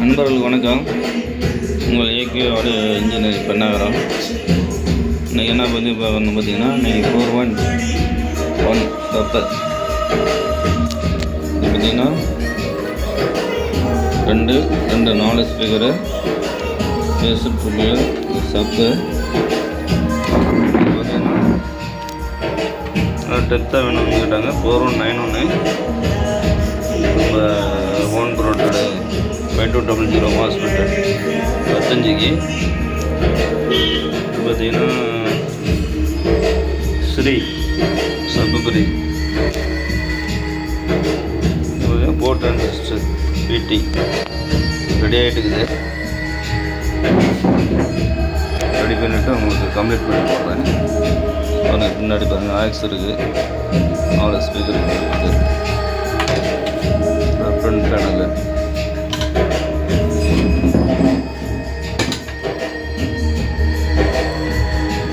நண்பர்களுக்கு வணக்கம். உங்கள் ஏகேவோட இன்ஜினியரிங் பெண்ணாகரம். இன்றைக்கி என்ன பற்றி வந்து பார்த்திங்கன்னா, இன்றைக்கி 4.1 சப்பு இது பார்த்திங்கன்னா 4 ஸ்பீக்கரு பேசுகிற சப்பு பார்த்திங்கன்னா டெப்த்தாக வேணும்னு கேட்டாங்க. 4191 நம்ம ஓன் ப்ரோட்டடு 5200 மாஸ்பெட் 15க்கு பார்த்திங்கன்னா ஸ்ரீ சப்புக்குரி போர்ட் அண்ட் சிஸ்டர் பிடி ரெடி ஆகிட்டுக்குது. ரெடி பண்ணிவிட்டு உங்களுக்கு கம்ப்ளீட் பண்ணி போடுறேன். பாருங்கள், பின்னாடி பாருங்கள் ஆக்ஸ் இருக்குது, 4 ஸ்பீக்கர் இருக்குது, ஃப்ரண்ட் பேனலு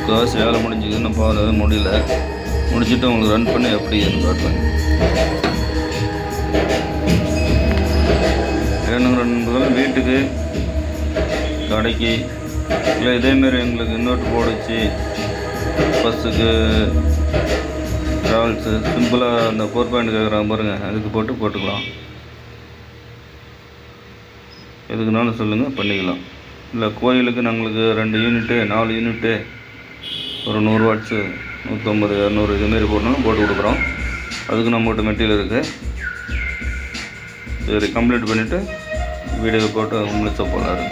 காசு வேலை முடிஞ்சுக்குதுன்னு பாரு முடியல. முடிச்சுட்டு உங்களுக்கு ரன் பண்ணி எப்படின்னு காட்டுவேன். வேணுங்கிற நண்பர்கள் வீட்டுக்கு கடைக்கு இல்லை இதேமாரி எங்களுக்கு இன்வெர்ட்டர் போடுச்சு, பஸ்ஸுக்கு ட்ராவல்ஸு சிம்பிளாக அந்த 4 பாயிண்ட் கேட்குறாங்க பாருங்கள், அதுக்கு போட்டுக்கலாம். எதுக்குனாலும் சொல்லுங்கள், பண்ணிக்கலாம். இல்லை கோயிலுக்கு நாங்களுக்கு 2 யூனிட்டு 4 யூனிட்டு ஒரு 100 வாட்ஸு 150 200 இதுமாரி போட்டு கொடுக்குறோம். அதுக்கு நம்மகிட்ட மெட்டீரியல் இருக்குது. சரி, கம்ப்ளீட் பண்ணிவிட்டு வீடியோ போட்டு உங்களுக்கு போகலாம்.